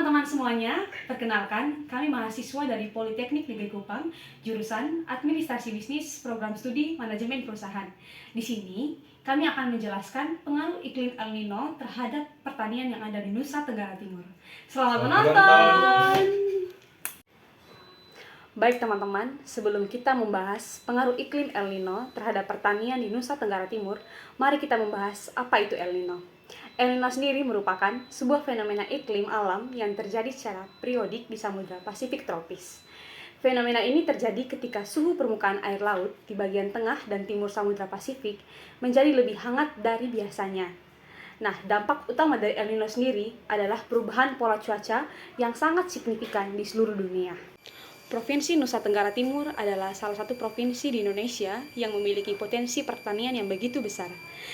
teman-teman semuanya, perkenalkan kami mahasiswa dari Politeknik Negeri Kupang, jurusan Administrasi Bisnis, Program Studi Manajemen Perusahaan. Di sini, kami akan menjelaskan pengaruh iklim El Nino terhadap pertanian yang ada di Nusa Tenggara Timur. Selamat menonton! Baik teman-teman, sebelum kita membahas pengaruh iklim El Nino terhadap pertanian di Nusa Tenggara Timur, mari kita membahas apa itu El Nino. El Nino sendiri merupakan sebuah fenomena iklim alam yang terjadi secara periodik di Samudra Pasifik tropis. Fenomena ini terjadi ketika suhu permukaan air laut di bagian tengah dan timur Samudra Pasifik menjadi lebih hangat dari biasanya. Nah, dampak utama dari El Nino sendiri adalah perubahan pola cuaca yang sangat signifikan di seluruh dunia. Provinsi Nusa Tenggara Timur adalah salah satu provinsi di Indonesia yang memiliki potensi pertanian yang begitu besar.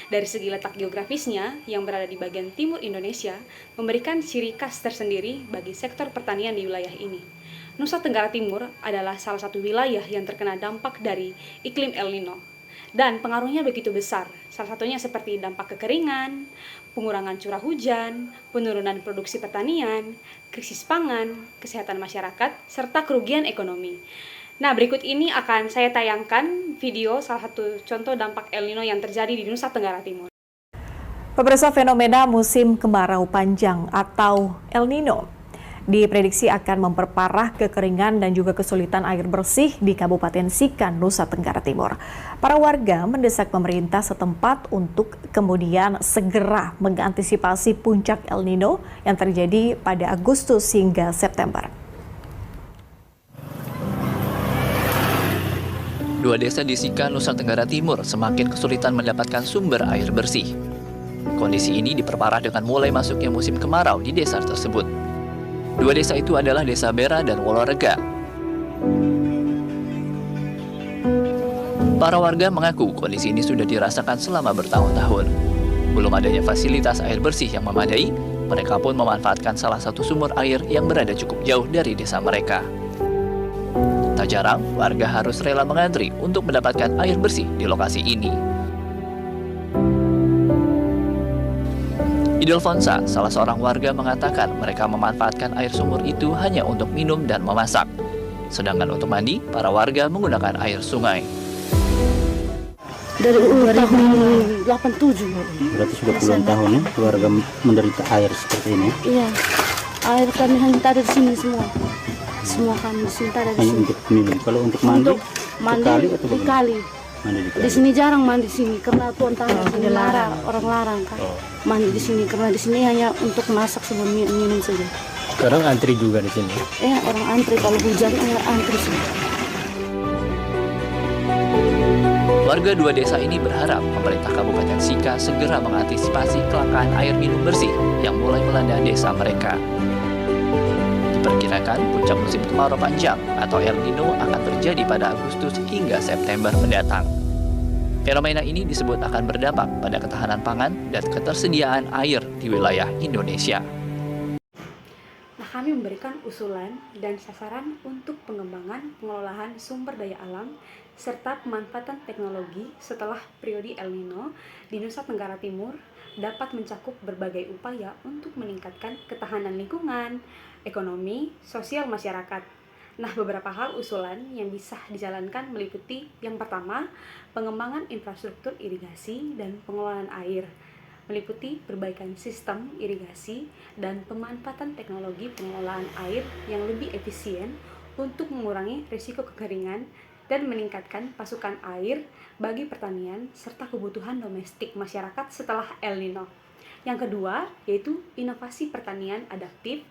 Dari segi letak geografisnya yang berada di bagian timur Indonesia, memberikan ciri khas tersendiri bagi sektor pertanian di wilayah ini. Nusa Tenggara Timur adalah salah satu wilayah yang terkena dampak dari iklim El Nino. Dan pengaruhnya begitu besar, salah satunya seperti dampak kekeringan, pengurangan curah hujan, penurunan produksi pertanian, krisis pangan, kesehatan masyarakat, serta kerugian ekonomi. Nah, berikut ini akan saya tayangkan video salah satu contoh dampak El Nino yang terjadi di Nusa Tenggara Timur. Pemirsa, fenomena musim kemarau panjang atau El Nino diprediksi akan memperparah kekeringan dan juga kesulitan air bersih di Kabupaten Sikan, Nusa Tenggara Timur. Para warga mendesak pemerintah setempat untuk kemudian segera mengantisipasi puncak El Nino yang terjadi pada Agustus hingga September. Dua desa di Sikan, Nusa Tenggara Timur semakin kesulitan mendapatkan sumber air bersih. Kondisi ini diperparah dengan mulai masuknya musim kemarau di desa tersebut. Dua desa itu adalah Desa Bera dan Wolorega. Para warga mengaku kondisi ini sudah dirasakan selama bertahun-tahun. Belum adanya fasilitas air bersih yang memadai, mereka pun memanfaatkan salah satu sumur air yang berada cukup jauh dari desa mereka. Tak jarang, warga harus rela mengantri untuk mendapatkan air bersih di lokasi ini. Idelfonsa, salah seorang warga mengatakan mereka memanfaatkan air sumur itu hanya untuk minum dan memasak. Sedangkan untuk mandi, para warga menggunakan air sungai. Dari tahun 87. Berarti sudah puluhan tahun ya keluarga menderita air seperti ini? Iya, air kami hanya ada di sini semua. Semua kami di sini ada di Hanya sini. untuk minum. Kalau untuk mandi, sekali atau di bagaimana? kali. Mandi di kali. Di sini jarang mandi di sini karena tuan tanah sini larang, orang larang kan. Mandi di sini karena di sini hanya untuk masak sebelum minum saja. Sekarang antri juga di sini. Orang antri kalau hujan antri sih. Warga dua desa ini berharap pemerintah Kabupaten Sika segera mengantisipasi kelangkaan air minum bersih yang mulai melanda desa mereka. Diperkirakan puncak musim kemarau panjang atau El Nino akan terjadi pada Agustus hingga September mendatang. Fenomena ini disebut akan berdampak pada ketahanan pangan dan ketersediaan air di wilayah Indonesia. Nah, kami memberikan usulan dan sasaran untuk pengembangan pengelolaan sumber daya alam serta pemanfaatan teknologi setelah periode El Nino di Nusa Tenggara Timur dapat mencakup berbagai upaya untuk meningkatkan ketahanan lingkungan, ekonomi, sosial masyarakat. Nah, beberapa hal usulan yang bisa dijalankan meliputi yang pertama, pengembangan infrastruktur irigasi dan pengelolaan air, meliputi perbaikan sistem irigasi dan pemanfaatan teknologi pengelolaan air yang lebih efisien untuk mengurangi risiko kekeringan dan meningkatkan pasokan air bagi pertanian serta kebutuhan domestik masyarakat setelah El Nino. Yang kedua, yaitu inovasi pertanian adaptif,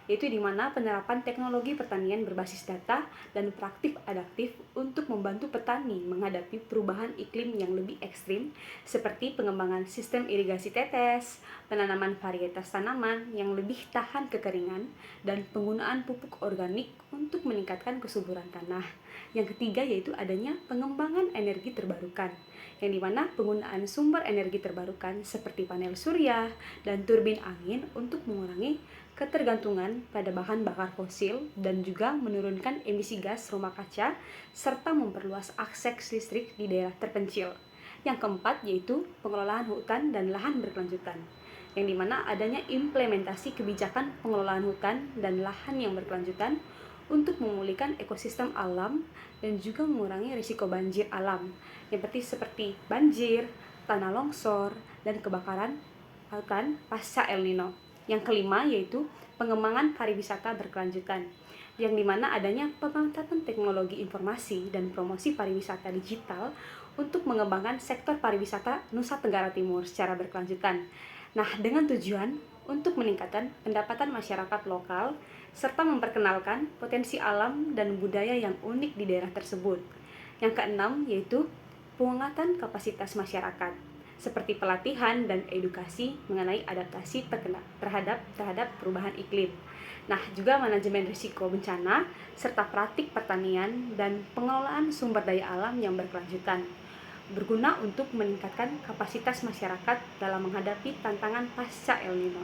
yaitu di mana penerapan teknologi pertanian berbasis data dan praktik adaptif untuk membantu petani menghadapi perubahan iklim yang lebih ekstrim, seperti pengembangan sistem irigasi tetes, penanaman varietas tanaman yang lebih tahan kekeringan, dan penggunaan pupuk organik untuk meningkatkan kesuburan tanah. Yang ketiga yaitu adanya pengembangan energi terbarukan, yang dimana penggunaan sumber energi terbarukan seperti panel surya dan turbin angin untuk mengurangi ketergantungan pada bahan bakar fosil dan juga menurunkan emisi gas rumah kaca serta memperluas akses listrik di daerah terpencil. Yang keempat yaitu pengelolaan hutan dan lahan berkelanjutan, yang dimana adanya implementasi kebijakan pengelolaan hutan dan lahan yang berkelanjutan untuk memulihkan ekosistem alam dan juga mengurangi risiko banjir alam, yang seperti banjir, tanah longsor, dan kebakaran hutan pasca El Nino. Yang kelima yaitu pengembangan pariwisata berkelanjutan, yang dimana adanya pemanfaatan teknologi informasi dan promosi pariwisata digital untuk mengembangkan sektor pariwisata Nusa Tenggara Timur secara berkelanjutan. Nah, dengan tujuan untuk meningkatkan pendapatan masyarakat lokal serta memperkenalkan potensi alam dan budaya yang unik di daerah tersebut. Yang keenam yaitu penguatan kapasitas masyarakat, seperti pelatihan dan edukasi mengenai adaptasi terhadap perubahan iklim. Nah, juga manajemen risiko bencana serta praktik pertanian dan pengelolaan sumber daya alam yang berkelanjutan, berguna untuk meningkatkan kapasitas masyarakat dalam menghadapi tantangan pasca El Nino.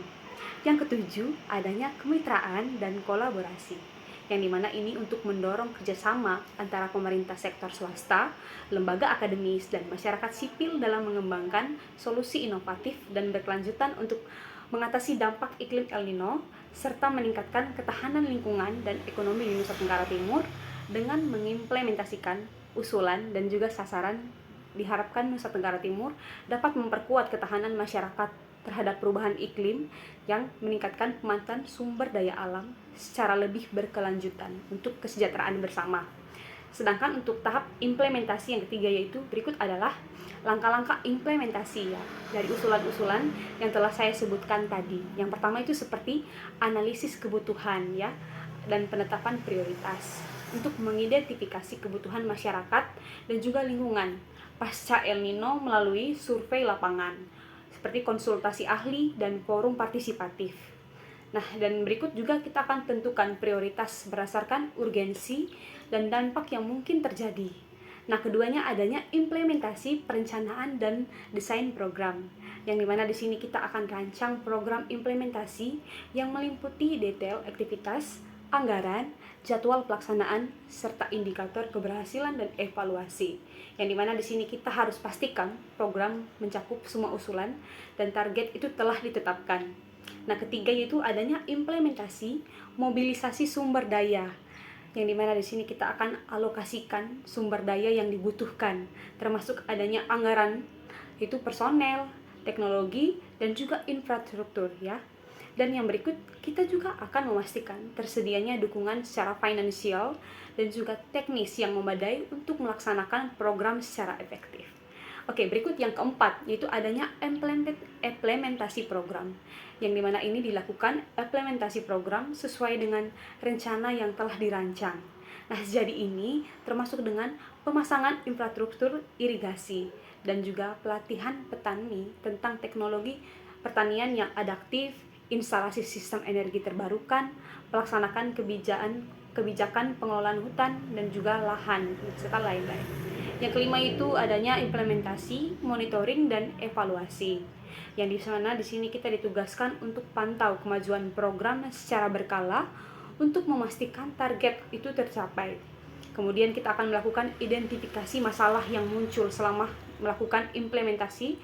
Yang ketujuh, adanya kemitraan dan kolaborasi, yang dimana ini untuk mendorong kerjasama antara pemerintah sektor swasta, lembaga akademis, dan masyarakat sipil dalam mengembangkan solusi inovatif dan berkelanjutan untuk mengatasi dampak iklim El Nino, serta meningkatkan ketahanan lingkungan dan ekonomi di Nusa Tenggara Timur dengan mengimplementasikan usulan dan juga sasaran. Diharapkan Nusa Tenggara Timur dapat memperkuat ketahanan masyarakat terhadap perubahan iklim yang meningkatkan pemanfaatan sumber daya alam secara lebih berkelanjutan untuk kesejahteraan bersama. Sedangkan untuk tahap implementasi yang ketiga yaitu berikut adalah langkah-langkah implementasi ya dari usulan-usulan yang telah saya sebutkan tadi. Yang pertama itu seperti analisis kebutuhan ya dan penetapan prioritas untuk mengidentifikasi kebutuhan masyarakat dan juga lingkungan pasca El Nino melalui survei lapangan, seperti konsultasi ahli dan forum partisipatif. Nah, dan berikut juga kita akan tentukan prioritas berdasarkan urgensi dan dampak yang mungkin terjadi. Nah, keduanya adanya implementasi perencanaan dan desain program, yang dimana di sini kita akan rancang program implementasi yang meliputi detail aktivitas, anggaran, jadwal pelaksanaan, serta indikator keberhasilan dan evaluasi. Yang dimana di sini kita harus pastikan program mencakup semua usulan dan target itu telah ditetapkan. Nah, ketiga yaitu adanya implementasi mobilisasi sumber daya, yang dimana di sini kita akan alokasikan sumber daya yang dibutuhkan, termasuk adanya anggaran, itu personel, teknologi, dan juga infrastruktur ya. Dan yang berikut, kita juga akan memastikan tersedianya dukungan secara finansial dan juga teknis yang memadai untuk melaksanakan program secara efektif. Oke, berikut yang keempat, yaitu adanya implementasi program, yang dimana ini dilakukan implementasi program sesuai dengan rencana yang telah dirancang. Nah, jadi ini termasuk dengan pemasangan infrastruktur irigasi dan juga pelatihan petani tentang teknologi pertanian yang adaptif, instalasi sistem energi terbarukan, pelaksanakan kebijakan pengelolaan hutan dan juga lahan, serta lain-lain. Yang kelima itu adanya implementasi, monitoring, dan evaluasi, yang di sana di sini kita ditugaskan untuk pantau kemajuan program secara berkala untuk memastikan target itu tercapai. Kemudian kita akan melakukan identifikasi masalah yang muncul selama melakukan implementasi,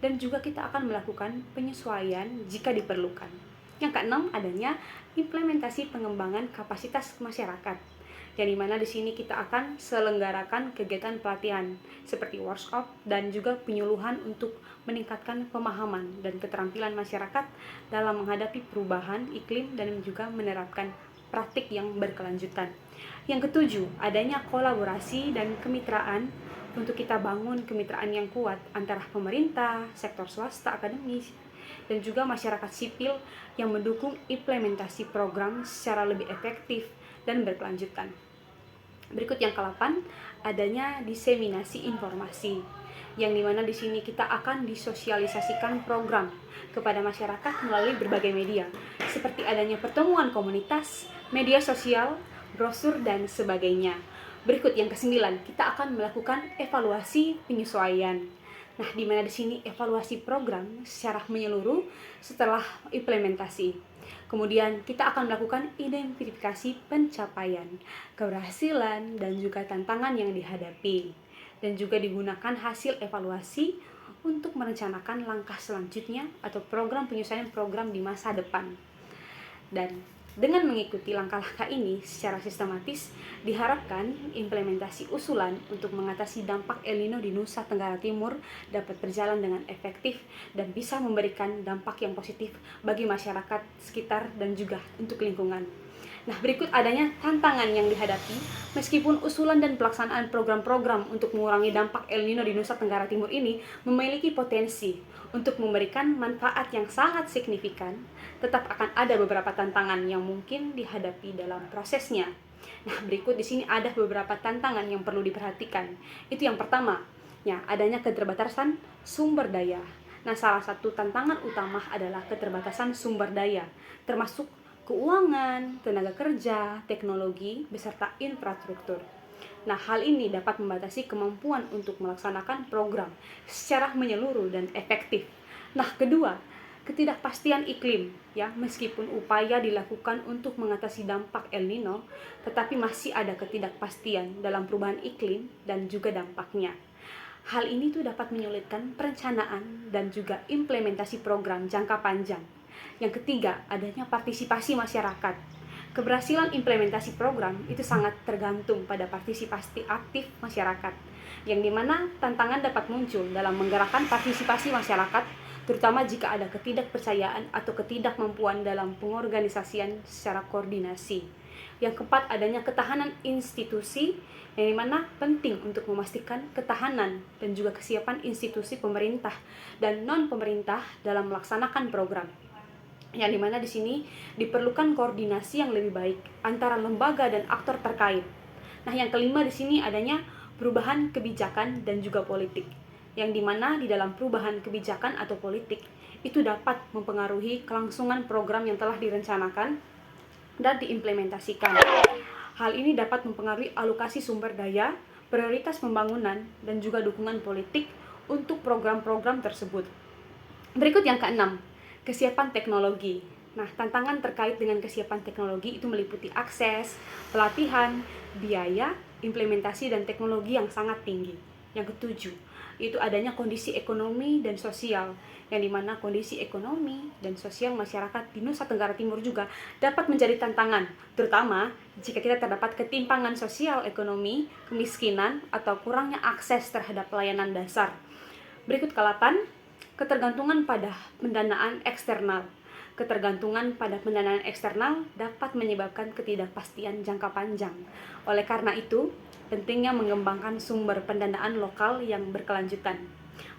dan juga kita akan melakukan penyesuaian jika diperlukan. Yang keenam adanya implementasi pengembangan kapasitas masyarakat, yang dimana di sini kita akan selenggarakan kegiatan pelatihan seperti workshop dan juga penyuluhan untuk meningkatkan pemahaman dan keterampilan masyarakat dalam menghadapi perubahan iklim dan juga menerapkan praktik yang berkelanjutan. Yang ketujuh, adanya kolaborasi dan kemitraan untuk kita bangun kemitraan yang kuat antara pemerintah, sektor swasta, akademis, dan juga masyarakat sipil yang mendukung implementasi program secara lebih efektif dan berkelanjutan. Berikut yang ke-8, adanya diseminasi informasi, yang dimana di sini kita akan disosialisasikan program kepada masyarakat melalui berbagai media, seperti adanya pertemuan komunitas, media sosial, brosur, dan sebagainya. Berikut yang ke-9, kita akan melakukan evaluasi penyesuaian. Nah, di mana di sini evaluasi program secara menyeluruh setelah implementasi. Kemudian kita akan melakukan identifikasi pencapaian, keberhasilan, dan juga tantangan yang dihadapi. Dan juga digunakan hasil evaluasi untuk merencanakan langkah selanjutnya atau program penyusunan program di masa depan. Dan dengan mengikuti langkah-langkah ini secara sistematis, diharapkan implementasi usulan untuk mengatasi dampak El Nino di Nusa Tenggara Timur dapat berjalan dengan efektif dan bisa memberikan dampak yang positif bagi masyarakat sekitar dan juga untuk lingkungan. Nah, berikut adanya tantangan yang dihadapi meskipun usulan dan pelaksanaan program-program untuk mengurangi dampak El Nino di Nusa Tenggara Timur ini memiliki potensi untuk memberikan manfaat yang sangat signifikan, tetap akan ada beberapa tantangan yang mungkin dihadapi dalam prosesnya. Nah, berikut di sini ada beberapa tantangan yang perlu diperhatikan. Itu yang pertama, ya, adanya keterbatasan sumber daya. Nah, salah satu tantangan utama adalah keterbatasan sumber daya, termasuk keuangan, tenaga kerja, teknologi, beserta infrastruktur. Nah, hal ini dapat membatasi kemampuan untuk melaksanakan program secara menyeluruh dan efektif. Nah, kedua, ketidakpastian iklim, ya, meskipun upaya dilakukan untuk mengatasi dampak El Nino, tetapi masih ada ketidakpastian dalam perubahan iklim dan juga dampaknya. Hal ini tuh dapat menyulitkan perencanaan dan juga implementasi program jangka panjang. Yang ketiga, adanya partisipasi masyarakat. Keberhasilan implementasi program itu sangat tergantung pada partisipasi aktif masyarakat, yang dimana tantangan dapat muncul dalam menggerakkan partisipasi masyarakat, terutama jika ada ketidakpercayaan atau ketidakmampuan dalam pengorganisasian secara koordinasi. Yang keempat, adanya ketahanan institusi, yang dimana penting untuk memastikan ketahanan dan juga kesiapan institusi pemerintah dan non-pemerintah dalam melaksanakan program. Yang dimana di sini diperlukan koordinasi yang lebih baik antara lembaga dan aktor terkait. Nah, yang kelima di sini adanya perubahan kebijakan dan juga politik, yang dimana di dalam perubahan kebijakan atau politik itu dapat mempengaruhi kelangsungan program yang telah direncanakan dan diimplementasikan. Hal ini dapat mempengaruhi alokasi sumber daya, prioritas pembangunan, dan juga dukungan politik untuk program-program tersebut. Berikut yang keenam, kesiapan teknologi. Nah, tantangan terkait dengan kesiapan teknologi itu meliputi akses, pelatihan, biaya, implementasi, dan teknologi yang sangat tinggi. Yang ketujuh, itu adanya kondisi ekonomi dan sosial, yang dimana kondisi ekonomi dan sosial masyarakat di Nusa Tenggara Timur juga dapat menjadi tantangan, terutama jika kita terdapat ketimpangan sosial ekonomi, kemiskinan, atau kurangnya akses terhadap pelayanan dasar. Berikut ke-8, ketergantungan pada pendanaan eksternal. Ketergantungan pada pendanaan eksternal dapat menyebabkan ketidakpastian jangka panjang. Oleh karena itu, pentingnya mengembangkan sumber pendanaan lokal yang berkelanjutan.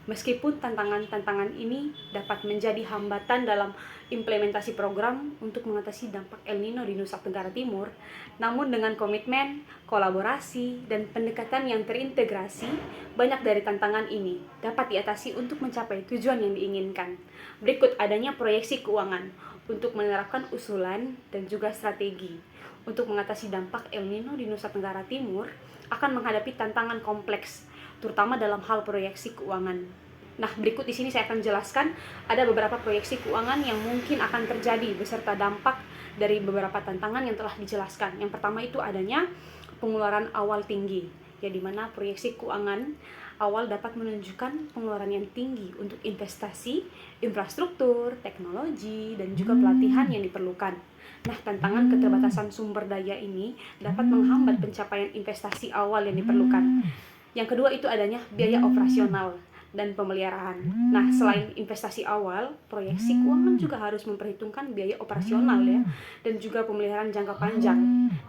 Meskipun tantangan-tantangan ini dapat menjadi hambatan dalam implementasi program untuk mengatasi dampak El Nino di Nusa Tenggara Timur, namun dengan komitmen, kolaborasi, dan pendekatan yang terintegrasi, banyak dari tantangan ini dapat diatasi untuk mencapai tujuan yang diinginkan. Berikut adanya proyeksi keuangan untuk menerapkan usulan dan juga strategi untuk mengatasi dampak El Nino di Nusa Tenggara Timur akan menghadapi tantangan kompleks, terutama dalam hal proyeksi keuangan. Nah, berikut di sini saya akan jelaskan ada beberapa proyeksi keuangan yang mungkin akan terjadi beserta dampak dari beberapa tantangan yang telah dijelaskan. Yang pertama itu adanya pengeluaran awal tinggi, ya, di mana proyeksi keuangan awal dapat menunjukkan pengeluaran yang tinggi untuk investasi, infrastruktur, teknologi, dan juga pelatihan yang diperlukan. Nah, tantangan keterbatasan sumber daya ini dapat menghambat pencapaian investasi awal yang diperlukan. Yang kedua itu adanya biaya operasional dan pemeliharaan. Nah, selain investasi awal, proyeksi keuangan juga harus memperhitungkan biaya operasional, ya, dan juga pemeliharaan jangka panjang.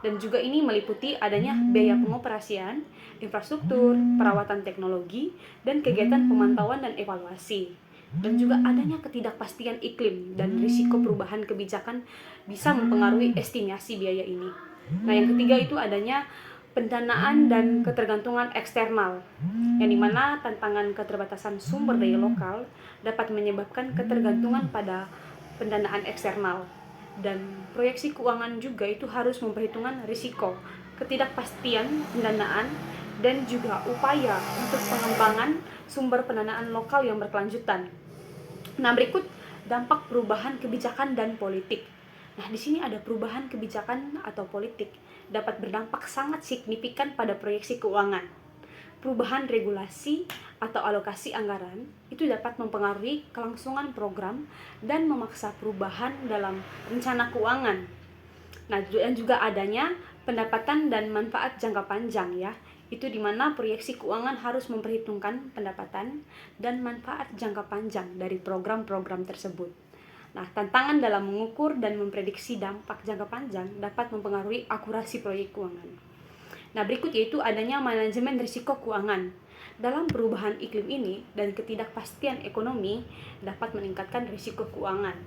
Dan juga ini meliputi adanya biaya pengoperasian, infrastruktur, perawatan teknologi, dan kegiatan pemantauan dan evaluasi. Dan juga adanya ketidakpastian iklim dan risiko perubahan kebijakan bisa mempengaruhi estimasi biaya ini. Nah, yang ketiga itu adanya pendanaan dan ketergantungan eksternal, yang dimana tantangan keterbatasan sumber daya lokal dapat menyebabkan ketergantungan pada pendanaan eksternal. Dan proyeksi keuangan juga itu harus memperhitungkan risiko, ketidakpastian pendanaan, dan juga upaya untuk pengembangan sumber pendanaan lokal yang berkelanjutan. Nah, berikut dampak perubahan kebijakan dan politik. Nah, di sini ada perubahan kebijakan atau politik dapat berdampak sangat signifikan pada proyeksi keuangan. perubahan regulasi atau alokasi anggaran itu dapat mempengaruhi kelangsungan program dan memaksa perubahan dalam rencana keuangan. Nah, dan juga adanya pendapatan dan manfaat jangka panjang ya. Itu di mana proyeksi keuangan harus memperhitungkan pendapatan dan manfaat jangka panjang dari program-program tersebut. Nah, tantangan dalam mengukur dan memprediksi dampak jangka panjang dapat mempengaruhi akurasi proyek keuangan. Nah, berikut yaitu adanya manajemen risiko keuangan. Dalam perubahan iklim ini dan ketidakpastian ekonomi dapat meningkatkan risiko keuangan.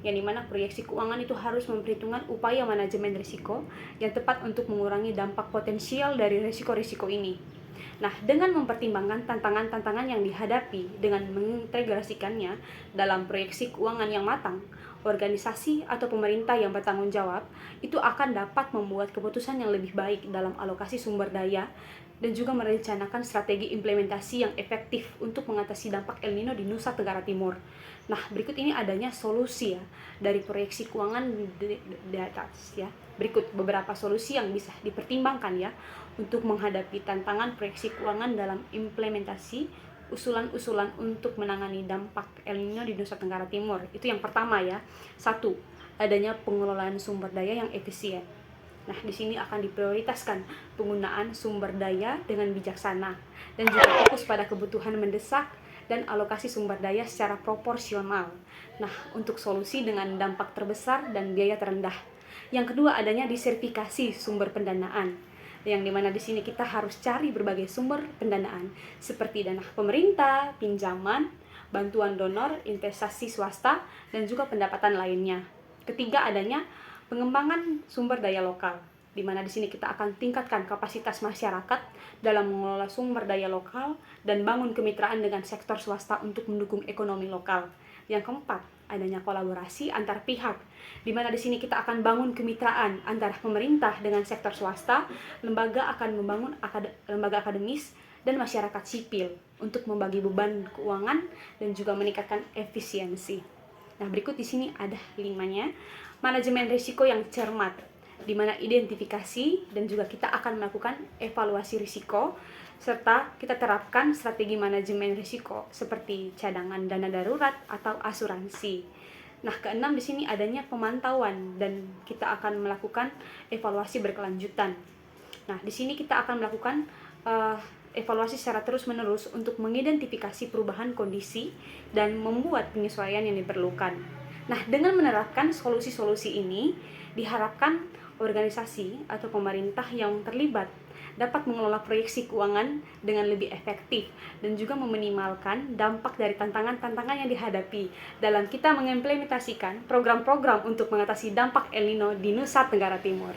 Yang dimana proyeksi keuangan itu harus memperhitungkan upaya manajemen risiko yang tepat untuk mengurangi dampak potensial dari risiko-risiko ini. Nah, dengan mempertimbangkan tantangan-tantangan yang dihadapi dengan mengintegrasikannya dalam proyeksi keuangan yang matang, organisasi atau pemerintah yang bertanggung jawab itu akan dapat membuat keputusan yang lebih baik dalam alokasi sumber daya dan juga merencanakan strategi implementasi yang efektif untuk mengatasi dampak El Nino di Nusa Tenggara Timur. Nah, berikut ini adanya solusi ya dari proyeksi keuangan di atas ya. Berikut beberapa solusi yang bisa dipertimbangkan ya untuk menghadapi tantangan proyeksi keuangan dalam implementasi usulan-usulan untuk menangani dampak El Nino di Nusa Tenggara Timur. Itu yang pertama ya. 1. Adanya pengelolaan sumber daya yang efisien. Nah, di sini akan diprioritaskan penggunaan sumber daya dengan bijaksana dan juga fokus pada kebutuhan mendesak dan alokasi sumber daya secara proporsional. Nah, untuk solusi dengan dampak terbesar dan biaya terendah. Yang kedua adanya diversifikasi sumber pendanaan, yang dimana di sini kita harus cari berbagai sumber pendanaan seperti dana pemerintah, pinjaman, bantuan donor, investasi swasta, dan juga pendapatan lainnya. Ketiga adanya pengembangan sumber daya lokal, di mana di sini kita akan tingkatkan kapasitas masyarakat dalam mengelola sumber daya lokal dan bangun kemitraan dengan sektor swasta untuk mendukung ekonomi lokal. Yang keempat, adanya kolaborasi antar pihak, di mana di sini kita akan bangun kemitraan antara pemerintah dengan sektor swasta, lembaga akan membangun lembaga akademis dan masyarakat sipil untuk membagi beban keuangan dan juga meningkatkan efisiensi. Nah, berikut di sini ada 5-nya. Manajemen risiko yang cermat, di mana identifikasi dan juga kita akan melakukan evaluasi risiko serta kita terapkan strategi manajemen risiko seperti cadangan dana darurat atau asuransi. Nah, keenam di sini adanya pemantauan dan kita akan melakukan evaluasi berkelanjutan. Nah, di sini kita akan melakukan evaluasi secara terus-menerus untuk mengidentifikasi perubahan kondisi dan membuat penyesuaian yang diperlukan. Nah, dengan menerapkan solusi-solusi ini, diharapkan organisasi atau pemerintah yang terlibat dapat mengelola proyeksi keuangan dengan lebih efektif dan juga meminimalkan dampak dari tantangan-tantangan yang dihadapi dalam kita mengimplementasikan program-program untuk mengatasi dampak El Nino di Nusa Tenggara Timur.